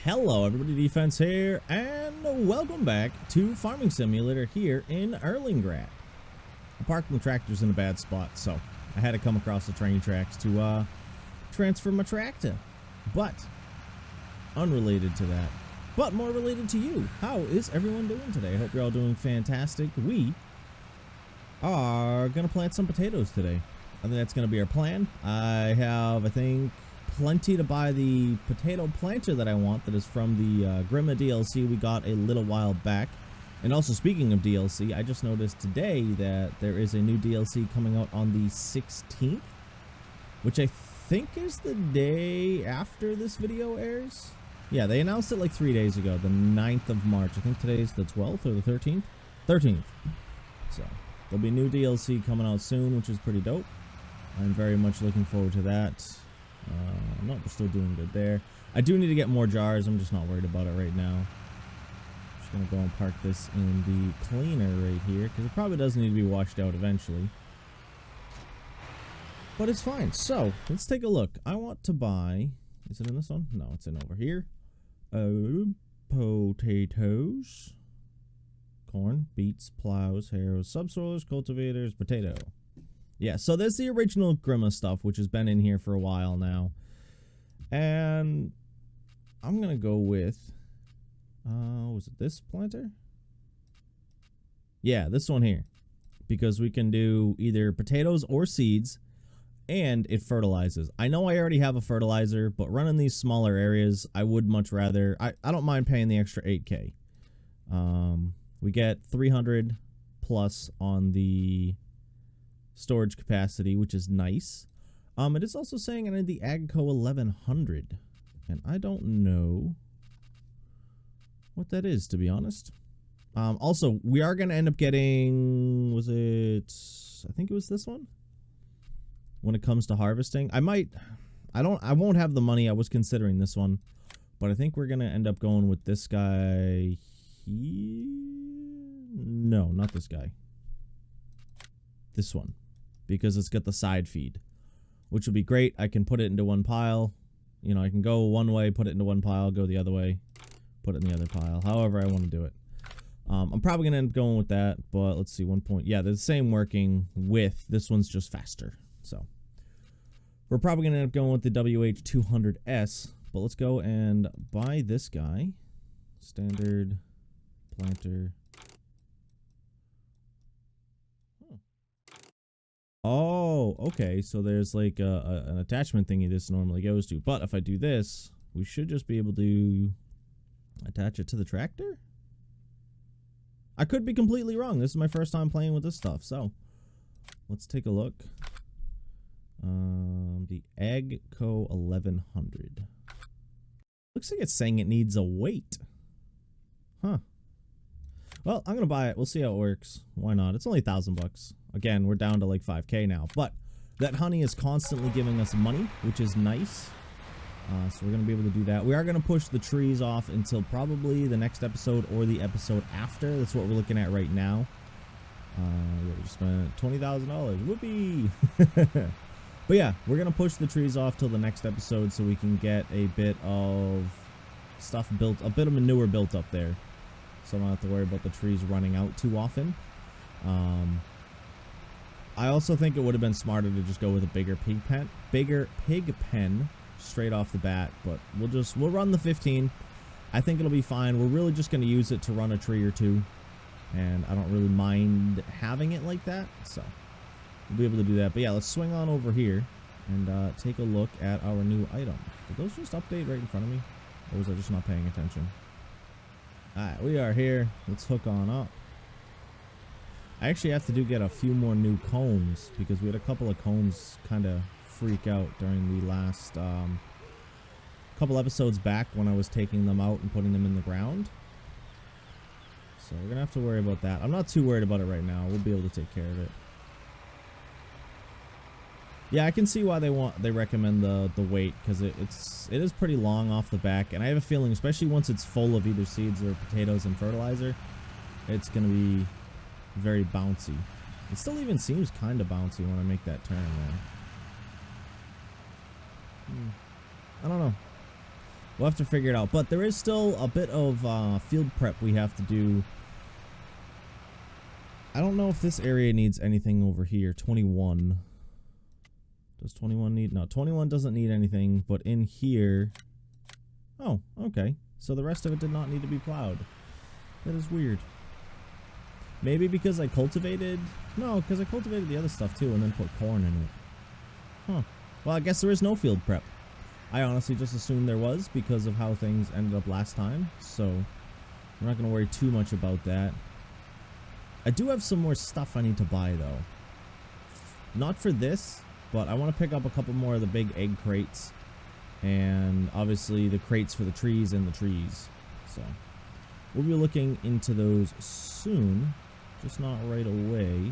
Hello everybody, Defense here, and welcome back to Farming Simulator here in Erlengrat. I'm parking the tractor's in a bad spot, so I had to come across the train tracks to transfer my tractor. But, unrelated to that, but more related to you, how is everyone doing today? I hope you're all doing fantastic. We are going to plant some potatoes today. I think that's going to be our plan. I have, I think, plenty to buy the potato planter that I want, that is from the Grimme DLC we got a little while back. And also, speaking of DLC, I just noticed today that there is a new DLC coming out on the 16th, which I think is the day after this video airs. Yeah, they announced it like 3 days ago, the 9th of March. I think today's the 12th or the 13th? 13th. So, there'll be new DLC coming out soon, which is pretty dope. I'm very much looking forward to that. No, we're still doing good there. I do need to get more jars. I'm just not worried about it right now. Just gonna go and park this in the cleaner right here, because it probably does need to be washed out eventually. But it's fine. So, let's take a look. I want to buy... Is it in this one? No, it's in over here. Potatoes. Corn, beets, plows, harrows, subsoilers, cultivators, potato. Yeah, so there's the original Grimme stuff, which has been in here for a while now. And I'm going to go with, was it this planter? Yeah, this one here. Because we can do either potatoes or seeds, and it fertilizes. I know I already have a fertilizer, but running these smaller areas, I would much rather, I don't mind paying the extra 8K. We get 300 plus on the storage capacity, which is nice. It is also saying I need the Agco 1100, and I don't know what that is, to be honest. Also, we are going to end up getting, was it, I think it was this one, when it comes to harvesting. I won't have the money. I was considering this one, but I think we're going to end up going with this guy here. No, not this guy. This one, because it's got the side feed, which would be great. I can put it into one pile. You know, I can go one way, put it into one pile, go the other way, put it in the other pile, however I want to do it. I'm probably going to end up going with that, but let's see, 1 point. Yeah, they're the same working with. This one's just faster. So we're probably going to end up going with the WH200S, but let's go and buy this guy. Standard planter. Oh, okay, so there's like an attachment thingy this normally goes to. But if I do this, we should just be able to attach it to the tractor? I could be completely wrong. This is my first time playing with this stuff, so let's take a look. The Agco 1100. Looks like it's saying it needs a weight. Huh. Well, I'm going to buy it. We'll see how it works. Why not? It's only $1,000. Again, we're down to like 5K now. But that honey is constantly giving us money, which is nice. So we're going to be able to do that. We are going to push the trees off until probably the next episode or the episode after. That's what we're looking at right now. We just spent $20,000. Whoopee! But yeah, we're going to push the trees off till the next episode so we can get a bit of stuff built, a bit of manure built up there. So I don't have to worry about the trees running out too often. I also think it would have been smarter to just go with a bigger pig pen straight off the bat, but we'll run the 15. I think it'll be fine. We're really just going to use it to run a tree or two, and I don't really mind having it like that, so we'll be able to do that. But yeah, let's swing on over here and take a look at our new item. Did those just update right in front of me, or was I just not paying attention? Alright, we are here. Let's hook on up. I actually have to get a few more new combs, because we had a couple of combs kind of freak out during the last couple episodes back when I was taking them out and putting them in the ground. So we're going to have to worry about that. I'm not too worried about it right now. We'll be able to take care of it. Yeah, I can see why they recommend the weight, because it is pretty long off the back, and I have a feeling, especially once it's full of either seeds or potatoes and fertilizer, it's going to be very bouncy. It still even seems kind of bouncy when I make that turn there. I don't know. We'll have to figure it out. But there is still a bit of field prep we have to do. I don't know if this area needs anything over here. 21. Does 21 need? No, 21 doesn't need anything. But in here... Oh, okay. So the rest of it did not need to be plowed. That is weird. Maybe because I cultivated... No, because I cultivated the other stuff too and then put corn in it. Huh. Well, I guess there is no field prep. I honestly just assumed there was because of how things ended up last time. So, we're not going to worry too much about that. I do have some more stuff I need to buy, though. Not for this, but I want to pick up a couple more of the big egg crates. And, obviously, the crates for the trees and the trees. So, we'll be looking into those soon. Just not right away.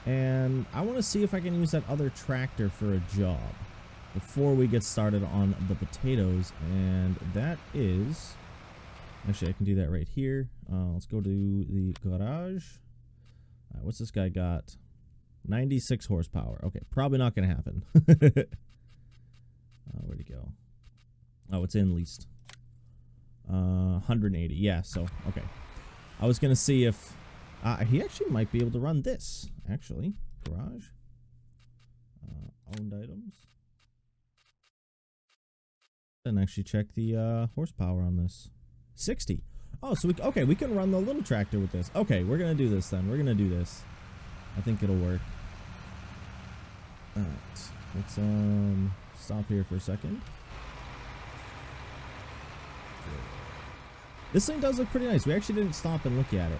And I want to see if I can use that other tractor for a job before we get started on the potatoes. And that is... Actually, I can do that right here. Let's go to the garage. What's this guy got? 96 horsepower. Okay, probably not going to happen. Where'd he go? Oh, it's in leased. 180. Yeah, so, okay. I was going to see if... he actually might be able to run this, actually. Garage. Owned items. And actually check the horsepower on this. 60. Oh, so we can run the little tractor with this. Okay, we're gonna do this then. We're gonna do this. I think it'll work. Alright. Let's stop here for a second. This thing does look pretty nice. We actually didn't stop and look at it.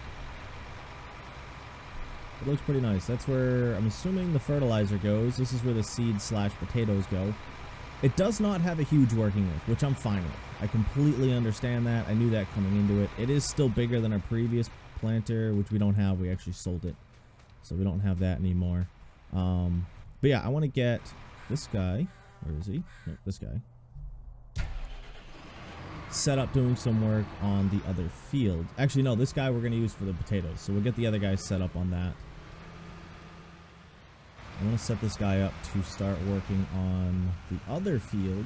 It looks pretty nice. That's where I'm assuming the fertilizer goes. This is where the seeds / potatoes go. It does not have a huge working width, which I'm fine with. I completely understand that. I knew that coming into it. It is still bigger than our previous planter, which we don't have. We actually sold it. So we don't have that anymore. But yeah, I want to get this guy. Where is he? Nope, this guy. Set up doing some work on the other field. Actually, no, this guy we're going to use for the potatoes. So we'll get the other guy set up on that. I want to set this guy up to start working on the other field.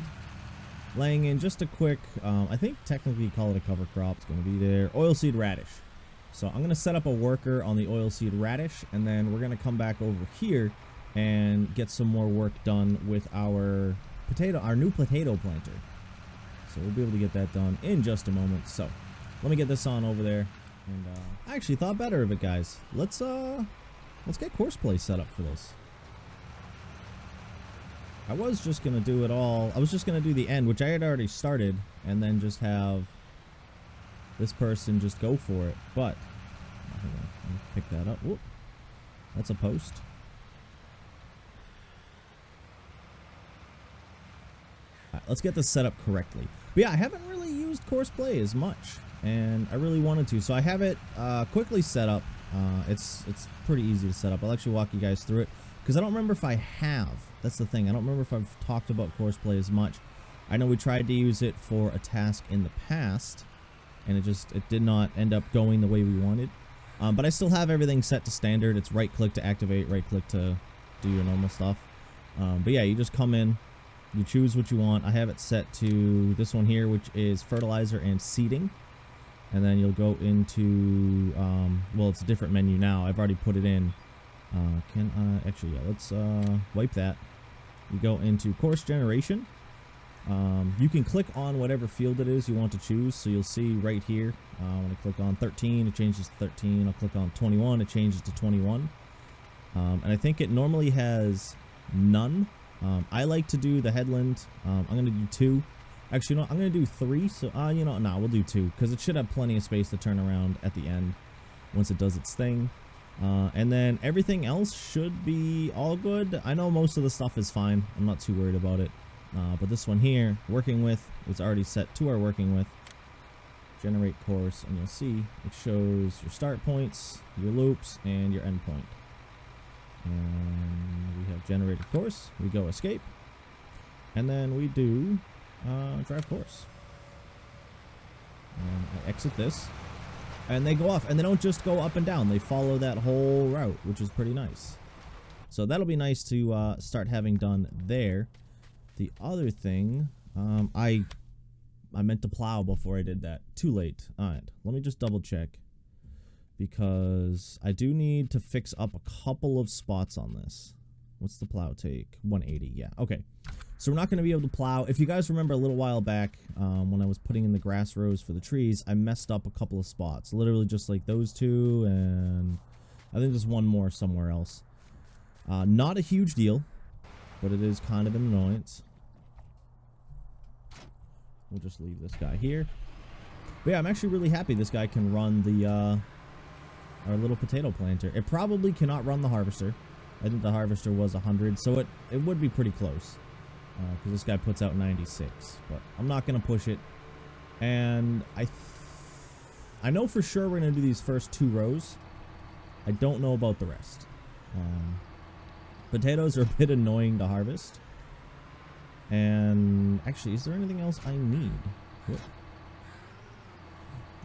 Laying in just a quick, I think technically you call it a cover crop. It's going to be there. Oilseed radish. So I'm going to set up a worker on the oilseed radish. And then we're going to come back over here and get some more work done with our new potato planter. So we'll be able to get that done in just a moment. So let me get this on over there. And I actually thought better of it, guys. Let's get courseplay set up for this. I was just going to do it all. I was just going to do the end, which I had already started, and then just have this person just go for it. But, hold on, let me pick that up. Whoop. That's a post. All right, let's get this set up correctly. But yeah, I haven't really used courseplay as much, and I really wanted to. So I have it quickly set up. It's pretty easy to set up. I'll actually walk you guys through it, because I don't remember if I have. That's the thing. I don't remember if I've talked about courseplay as much. I know we tried to use it for a task in the past, and it did not end up going the way we wanted. But I still have everything set to standard. It's right click to activate, right click to do your normal stuff. But yeah, you just come in, you choose what you want. I have it set to this one here, which is fertilizer and seeding. And then you'll go into, well, it's a different menu now. I've already put it in. Actually, yeah, let's wipe that. You go into course generation. You can click on whatever field it is you want to choose. So you'll see right here, when I click on 13, it changes to 13. I'll click on 21, it changes to 21. And I think it normally has none. I like to do the headland. I'm going to do 2. Actually, no, I'm going to do 3. So, we'll do 2, because it should have plenty of space to turn around at the end once it does its thing. And then everything else should be all good. I know most of the stuff is fine. I'm not too worried about it. But this one here, working with, it's already set to our working with. Generate course, and you'll see it shows your start points, your loops, and your end point. And we have generated course. We go escape. And then we do drive course. And I exit this. And they go off, and they don't just go up and down. They follow that whole route, which is pretty nice. So that'll be nice to start having done there. The other thing, I I meant to plow before I did that. Too late. All right, let me just double check, because I do need to fix up a couple of spots on this. What's the plow take? 180. Yeah. Okay. So we're not going to be able to plow. If you guys remember a little while back, when I was putting in the grass rows for the trees, I messed up a couple of spots. Literally just like those two, and I think there's one more somewhere else. Not a huge deal, but it is kind of an annoyance. We'll just leave this guy here. But yeah, I'm actually really happy this guy can run the our little potato planter. It probably cannot run the harvester. I think the harvester was 100, so it would be pretty close. Because this guy puts out 96, but I'm not going to push it. And I know for sure we're going to do these first 2 rows. I don't know about the rest. Potatoes are a bit annoying to harvest. And actually, is there anything else I need? What?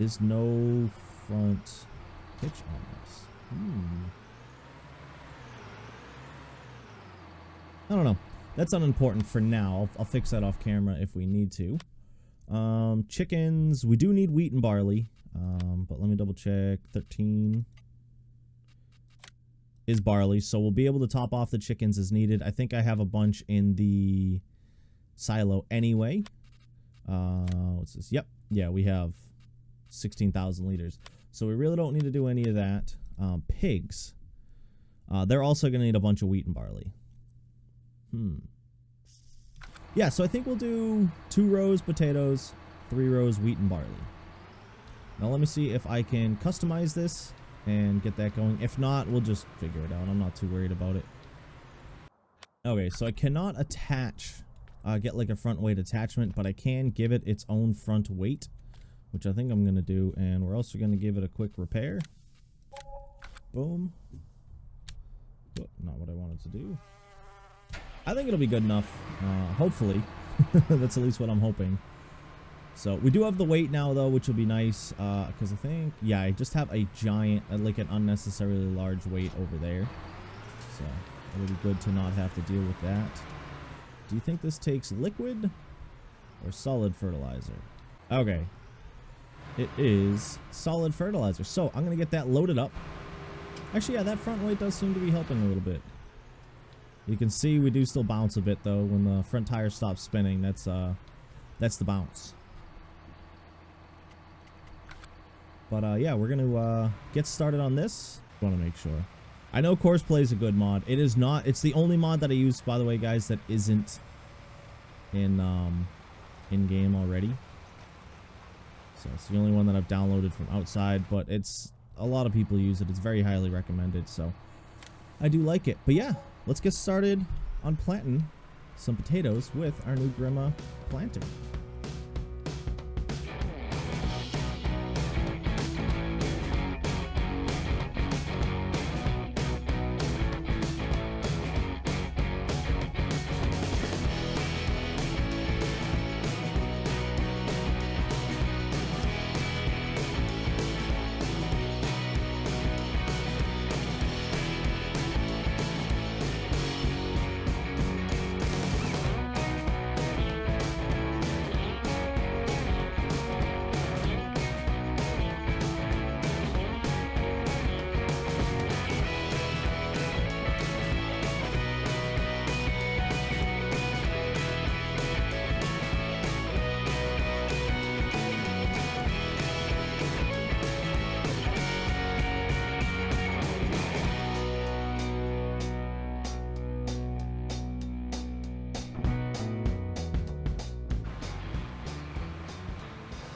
There's no front pitch on this. I don't know. That's unimportant for now. I'll fix that off camera if we need to. Chickens. We do need wheat and barley. But let me double check. 13 is barley. So we'll be able to top off the chickens as needed. I think I have a bunch in the silo anyway. What's this? Yep. Yeah, we have 16,000 liters. So we really don't need to do any of that. Pigs. They're also going to need a bunch of wheat and barley. Yeah, so I think we'll do 2 rows potatoes, 3 rows wheat and barley. Now let me see if I can customize this and get that going. If not, we'll just figure it out. I'm not too worried about it. Okay, so I cannot attach, get like a front weight attachment, but I can give it its own front weight, which I think I'm going to do. And we're also going to give it a quick repair. Boom. Oh, not what I wanted to do. I think it'll be good enough, hopefully. That's at least what I'm hoping. So we do have the weight now, though, which will be nice, because I think, yeah, I just have a giant, like an unnecessarily large weight over there. So it'll be good to not have to deal with that. Do you think this takes liquid or solid fertilizer? Okay. It is solid fertilizer. So I'm going to get that loaded up. Actually, yeah, that front weight does seem to be helping a little bit. You can see we do still bounce a bit, though, when the front tire stops spinning. That's the bounce. But yeah, we're gonna get started on this. Want to make sure. I know Courseplay is a good mod. It is not. It's the only mod that I use, by the way, guys, that isn't in game already. So it's the only one that I've downloaded from outside. But it's a lot of people use it. It's very highly recommended. So I do like it. But yeah. Let's get started on planting some potatoes with our new Grimme planter.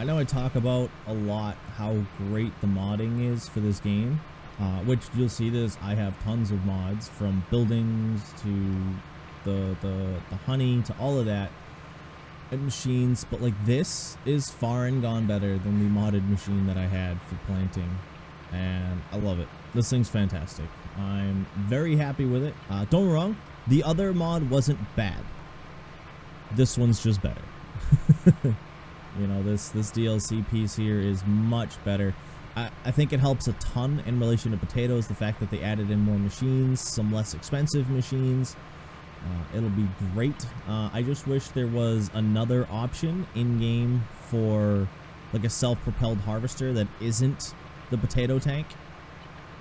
I know I talk about a lot how great the modding is for this game, which you'll see this. I have tons of mods, from buildings to the honey to all of that, and machines. But like, this is far and gone better than the modded machine that I had for planting, and I love it. This thing's fantastic. I'm very happy with it. Don't get me wrong, the other mod wasn't bad. This one's just better. You know, this DLC piece here is much better. I think it helps a ton in relation to potatoes, the fact that they added in more machines, some less expensive machines. It'll be great. I just wish there was another option in game for like a self-propelled harvester that isn't the potato tank.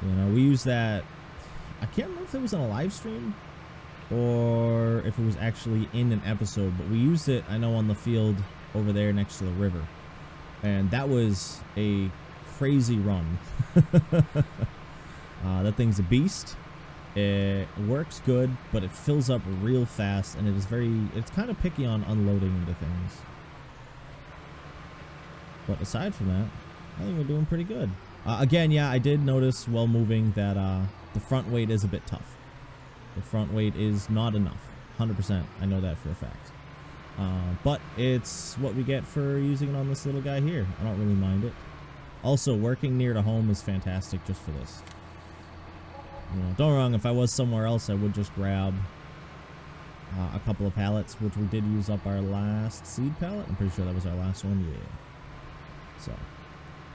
You know, we use that. I can't remember if it was on a live stream or if it was actually in an episode, but we used it, I know, on the field over there next to the river, and that was a crazy run. That thing's a beast. It works good, but it fills up real fast, and it's kind of picky on unloading into things. But aside from that, I think we're doing pretty good. Again, yeah, I did notice while moving that the front weight is a bit tough. The front weight is not enough. 100%. I know that for a fact. But it's what we get for using it on this little guy here. I don't really mind it. Also, working near to home is fantastic just for this. You know, don't get me wrong, if I was somewhere else, I would just grab a couple of pallets, which we did use up our last seed pallet. I'm pretty sure that was our last one. Yeah. So,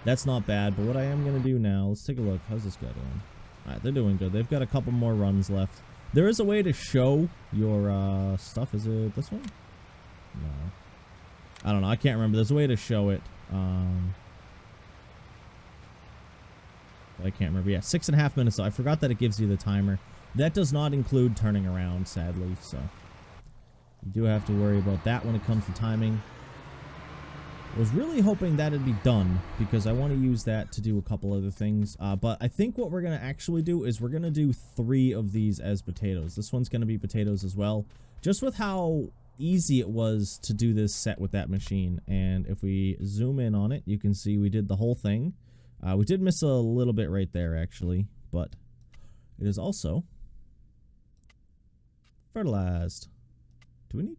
that's not bad. But what I am going to do now, let's take a look. How's this guy doing? Alright, they're doing good. They've got a couple more runs left. There is a way to show your stuff. Is it this one? No. I don't know. I can't remember. There's a way to show it. I can't remember. Yeah, 6.5 minutes. So I forgot that it gives you the timer. That does not include turning around, sadly. So you do have to worry about that when it comes to timing. I was really hoping that it'd be done because I want to use that to do a couple other things. But I think what we're going to actually do is we're going to do 3 of these as potatoes. This one's going to be potatoes as well. Just with how easy it was to do this set with that machine. And if we zoom in on it, you can see we did the whole thing. We did miss a little bit right there, actually. But it is also fertilized. Do we need...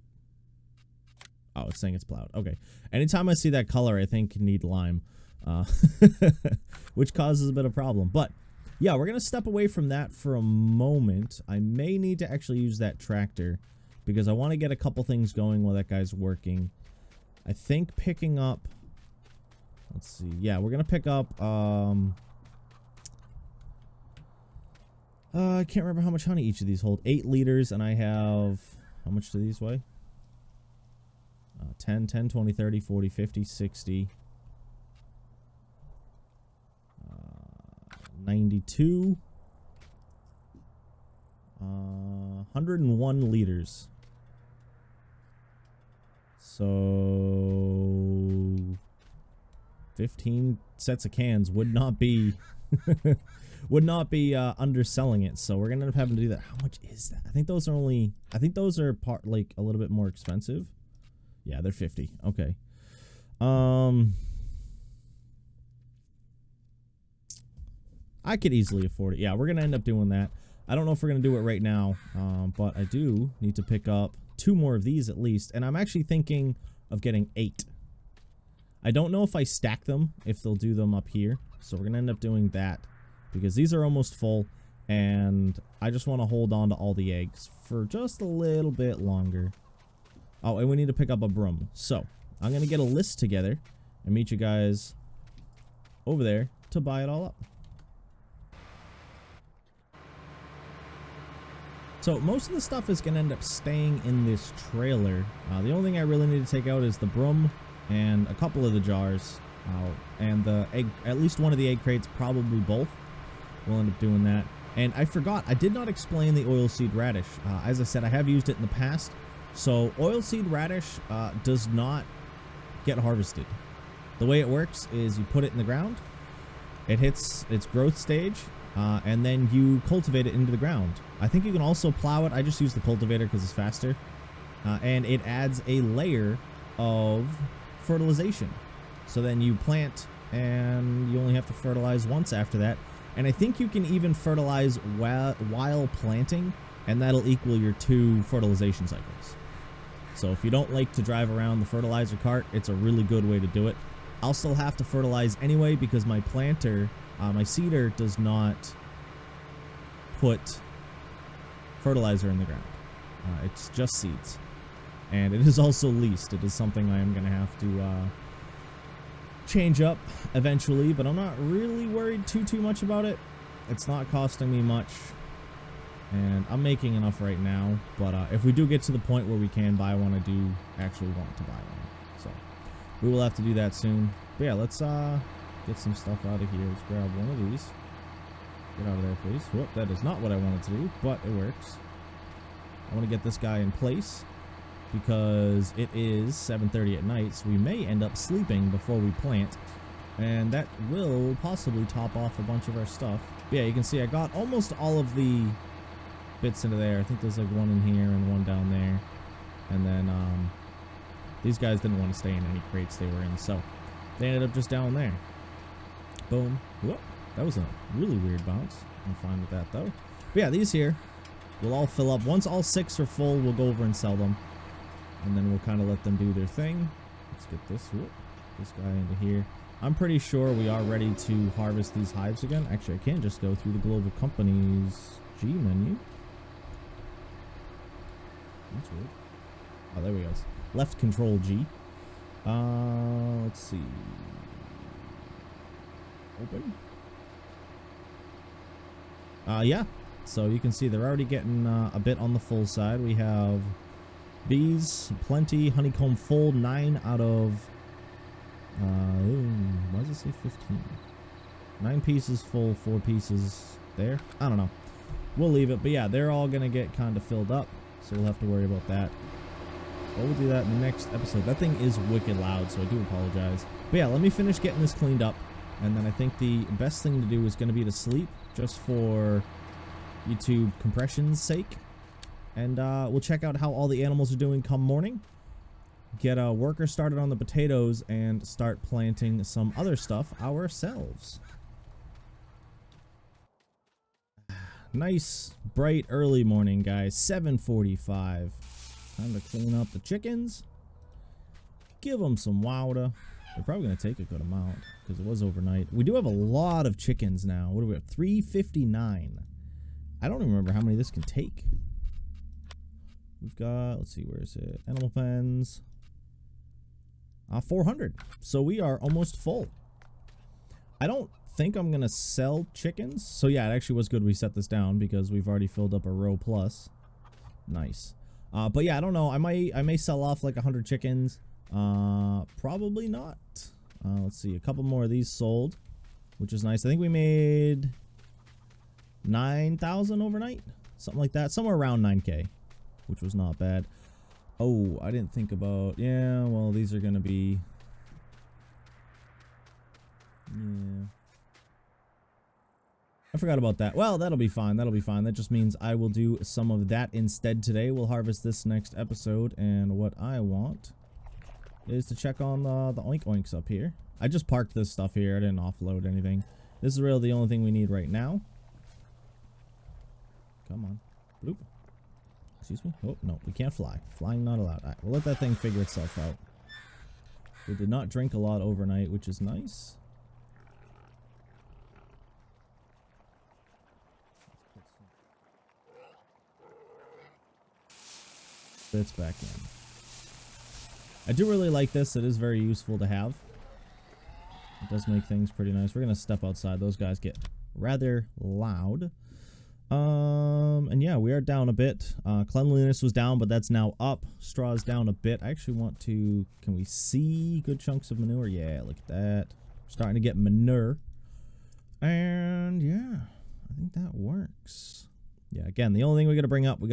Oh, it's saying it's plowed. Okay. Anytime I see that color, I think need lime, which causes a bit of problem. But yeah, we're going to step away from that for a moment. I may need to actually use that tractor because I want to get a couple things going while that guy's working. I think picking up... Let's see. Yeah, we're going to pick up... I can't remember how much honey each of these hold. 8 liters, and I have... How much do these weigh? 10, 20, 30, 40, 50, 60, 92, 101 liters. So 15 sets of cans would not be underselling it. So we're gonna end up having to do that. How much is that? I think those are part like a little bit more expensive. Yeah, they're 50. Okay. I could easily afford it. Yeah, we're going to end up doing that. I don't know if we're going to do it right now, but I do need to pick up 2 more of these at least. And I'm actually thinking of getting 8. I don't know if I stack them, if they'll do them up here. So we're going to end up doing that because these are almost full. And I just want to hold on to all the eggs for just a little bit longer. Oh, and we need to pick up a broom. So, I'm going to get a list together and meet you guys over there to buy it all up. So, most of the stuff is going to end up staying in this trailer. The only thing I really need to take out is the broom and a couple of the jars. And the egg, at least one of the egg crates, probably both. We'll end up doing that. And I forgot, I did not explain the oilseed radish. As I said, I have used it in the past. So, oilseed radish does not get harvested. The way it works is you put it in the ground, it hits its growth stage, and then you cultivate it into the ground. I think you can also plow it. I just use the cultivator because it's faster. And it adds a layer of fertilization. So then you plant, and you only have to fertilize once after that. And I think you can even fertilize while planting, and that'll equal your 2 fertilization cycles. So if you don't like to drive around the fertilizer cart, it's a really good way to do it. I'll still have to fertilize anyway because my planter, my seeder does not put fertilizer in the ground. It's just seeds. And it is also leased. It is something I am going to have to change up eventually, but I'm not really worried too much about it. It's not costing me much. And I'm making enough right now, but if we do get to the point where we can buy one, I do actually want to buy one. So we will have to do that soon. But yeah, let's get some stuff out of here. Let's grab one of these. Get out of there, please. Whoop, that is not what I wanted to do, but it works. I want to get this guy in place because it is 7:30 at night, so we may end up sleeping before we plant. And that will possibly top off a bunch of our stuff. But yeah, you can see I got almost all of the bits into there. I think there's like one in here and one down there. And then these guys didn't want to stay in any crates they were in, so they ended up just down there. Boom. Whoop. That was a really weird bounce. I'm fine with that though. But yeah, these here will all fill up. Once all 6 are full, we'll go over and sell them. And then we'll kind of let them do their thing. Let's get this guy into here. I'm pretty sure we are ready to harvest these hives again. Actually, I can just go through the global companies G menu. That's weird. Oh, there we go. Left control G. Let's see. Open. Yeah. So you can see they're already getting a bit on the full side. We have bees, plenty, honeycomb full, 9 out of why does it say 15? 9 pieces full, 4 pieces there. I don't know. We'll leave it, but yeah, they're all gonna get kind of filled up, so we'll have to worry about that. But we'll do that in the next episode. That thing is wicked loud, so I do apologize. But yeah, let me finish getting this cleaned up, and then I think the best thing to do is gonna be to sleep, just for YouTube compression's sake. And we'll check out how all the animals are doing come morning. Get a worker started on the potatoes and start planting some other stuff ourselves. Nice bright early morning, guys. 7:45. Time to clean up the chickens. Give them some water. They're probably going to take a good amount because it was overnight. We do have a lot of chickens now. What do we have? 359. I don't even remember how many this can take. We've got, let's see, where is it? Animal pens. 400. So we are almost full. I don't think I'm gonna sell chickens. So yeah, it actually was good we set this down because we've already filled up a row plus. Nice. But yeah, I don't know. I may sell off like 100 chickens. Probably not. Let's see, a couple more of these sold, which is nice. I think we made 9,000 overnight, something like that, somewhere around 9K, which was not bad. Oh, I didn't think about, yeah, well, these are gonna be, yeah, I forgot about that. Well, that'll be fine. That'll be fine. That just means I will do some of that instead today. We'll harvest this next episode, and what I want is to check on the oink oinks up here. I just parked this stuff here. I didn't offload anything. This is really the only thing we need right now. Come on. Bloop. Excuse me. Oh, no. We can't fly. Flying not allowed. All right, we'll let that thing figure itself out. We did not drink a lot overnight, which is nice. Bits back in. I do really like this. It is very useful to have. It does make things pretty nice. We're going to step outside. Those guys get rather loud. And yeah, we are down a bit. Cleanliness was down, but that's now up. Straw's down a bit. I actually want to, can we see good chunks of manure? Yeah, look at that. Starting to get manure. And yeah, I think that works. Yeah, again, the only thing we got to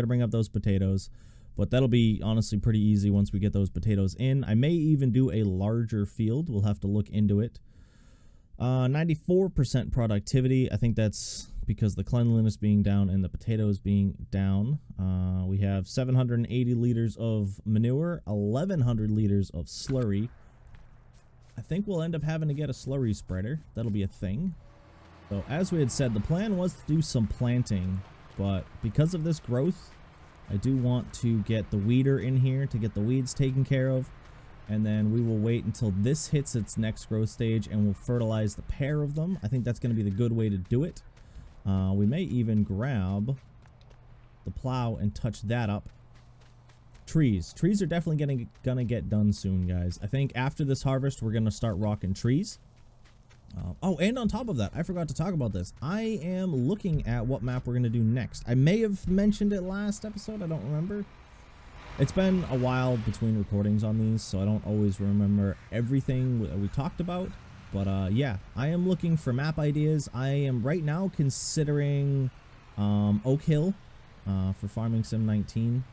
bring up those potatoes. But that'll be honestly pretty easy once we get those potatoes in. I may even do a larger field. We'll have to look into it. 94% productivity. I think that's because the cleanliness being down and the potatoes being down. We have 780 liters of manure, 1,100 liters of slurry. I think we'll end up having to get a slurry spreader. That'll be a thing. So as we had said, the plan was to do some planting, but because of this growth, I do want to get the weeder in here to get the weeds taken care of, and then we will wait until this hits its next growth stage and we'll fertilize the pair of them. I think that's going to be the good way to do it. We may even grab the plow and touch that up. Trees are definitely gonna get done soon, guys. I think after this harvest we're gonna start rocking trees. Oh, and on top of that, I forgot to talk about this. I am looking at what map we're going to do next. I may have mentioned it last episode. I don't remember. It's been a while between recordings on these, so I don't always remember everything we talked about. But yeah, I am looking for map ideas. I am right now considering Oak Hill for Farming Sim 19.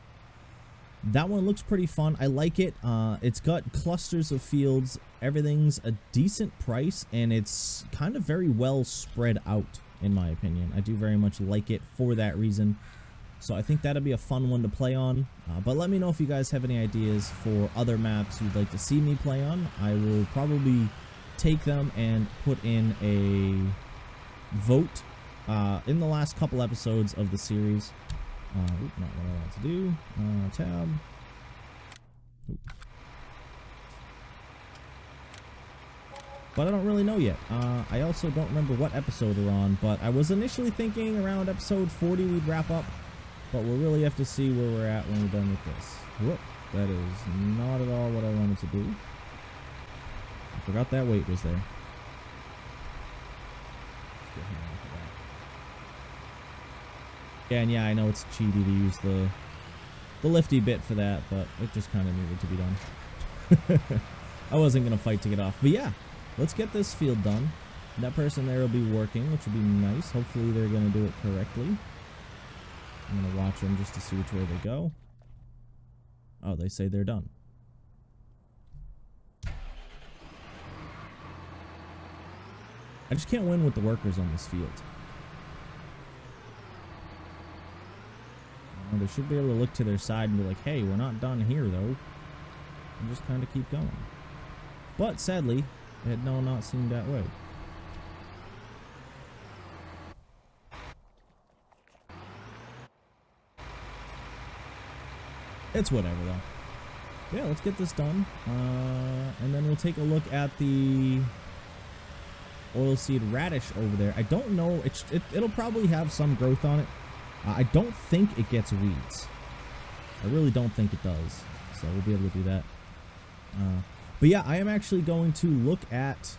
That one looks pretty fun. I like it. It's got clusters of fields. Everything's a decent price, and it's kind of very well spread out, in my opinion. I do very much like it for that reason. So I think that'll be a fun one to play on. But let me know if you guys have any ideas for other maps you'd like to see me play on. I will probably take them and put in a vote in the last couple episodes of the series. Not what I want to do. Tab. Oop. But I don't really know yet. I also don't remember what episode we're on, but I was initially thinking around episode 40 we'd wrap up, but we'll really have to see where we're at when we're done with this. Whoop, that is not at all what I wanted to do. I forgot that weight was there. Yeah, and yeah, I know it's cheaty to use the lifty bit for that, but it just kind of needed to be done. I wasn't going to fight to get off. But yeah, let's get this field done. That person there will be working, which will be nice. Hopefully they're going to do it correctly. I'm going to watch them just to see which way they go. Oh, they say they're done. I just can't win with the workers on this field. They should be able to look to their side and be like, hey, we're not done here, though. And just kind of keep going. But, sadly, it had not seemed that way. It's whatever, though. Yeah, let's get this done. And then we'll take a look at the oilseed radish over there. I don't know. It'll probably have some growth on it. I don't think it gets weeds. I really don't think it does. So we'll be able to do that. But yeah, I am actually going to look at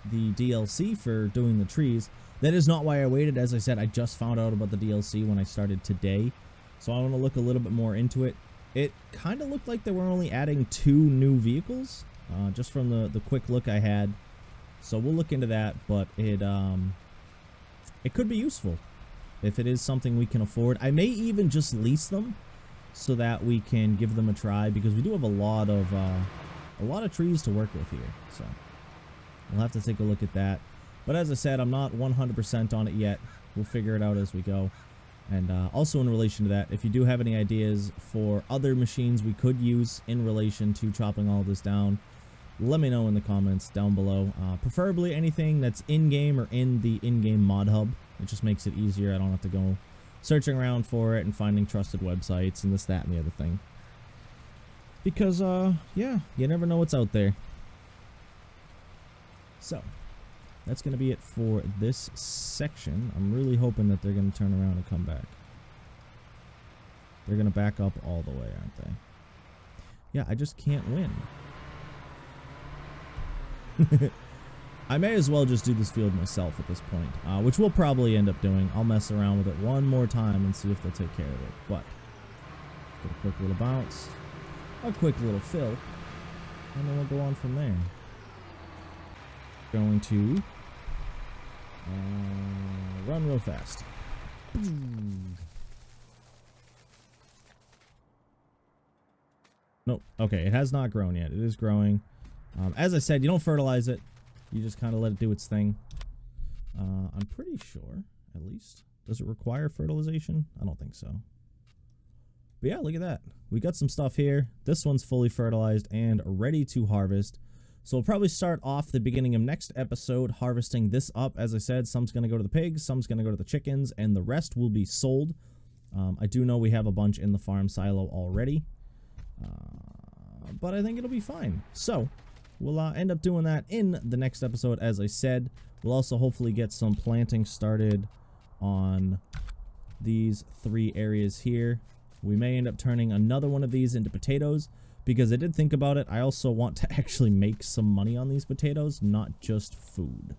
the DLC for doing the trees. That is not why I waited. As I said, I just found out about the DLC when I started today. So I want to look a little bit more into it. It kind of looked like they were only adding 2 new vehicles. Just from the quick look I had. So we'll look into that. But it could be useful. If it is something we can afford. I may even just lease them so that we can give them a try, because we do have a lot of trees to work with here. So we'll have to take a look at that. But as I said, I'm not 100% on it yet. We'll figure it out as we go. And also in relation to that, if you do have any ideas for other machines we could use in relation to chopping all this down, let me know in the comments down below. Preferably anything that's in-game or in the in-game mod hub. It just makes it easier. I don't have to go searching around for it and finding trusted websites and this, that, and the other thing. Because, yeah, you never know what's out there. So, that's going to be it for this section. I'm really hoping that they're going to turn around and come back. They're going to back up all the way, aren't they? Yeah, I just can't win. I may as well just do this field myself at this point, which we'll probably end up doing. I'll mess around with it one more time and see if they'll take care of it. But, get a quick little bounce, a quick little fill, and then we'll go on from there. Going to run real fast. Nope. Okay, it has not grown yet. It is growing. As I said, you don't fertilize it. You just kind of let it do its thing. I'm pretty sure, at least. Does it require fertilization? I don't think so. But yeah, look at that. We got some stuff here. This one's fully fertilized and ready to harvest. So we'll probably start off the beginning of next episode harvesting this up. As I said, some's going to go to the pigs, some's going to go to the chickens, and the rest will be sold. I do know we have a bunch in the farm silo already. But I think it'll be fine. So we'll end up doing that in the next episode, as I said. We'll also hopefully get some planting started on these 3 areas here. We may end up turning another one of these into potatoes, because I did think about it. I also want to actually make some money on these potatoes, not just food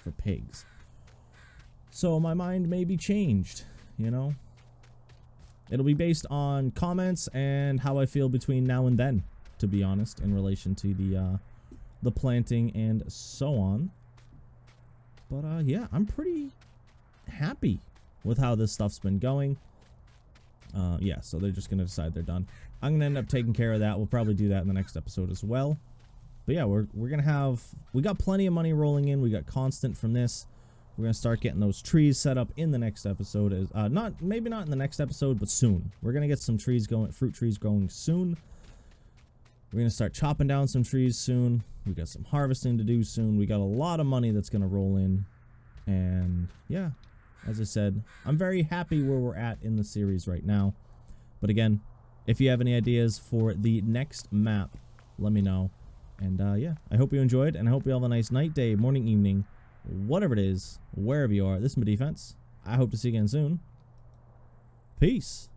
for pigs. So my mind may be changed, you know. It'll be based on comments and how I feel between now and then, to be honest, in relation to the planting and so on. But yeah, I'm pretty happy with how this stuff's been going. Yeah, so they're just gonna decide they're done. I'm gonna end up taking care of that. We'll probably do that in the next episode as well. But yeah, we're gonna have, we got plenty of money rolling in. We got constant from this. We're gonna start getting those trees set up in the next episode. As maybe not in the next episode, but soon. We're gonna get some trees going, fruit trees growing soon. We're gonna start chopping down some trees soon. We got some harvesting to do soon. We got a lot of money that's gonna roll in, and yeah, as I said, I'm very happy where we're at in the series right now. But again, if you have any ideas for the next map, let me know. And yeah, I hope you enjoyed, and I hope you have a nice night, day, morning, evening, whatever it is, wherever you are. This is my defense. I hope to see you again soon. Peace.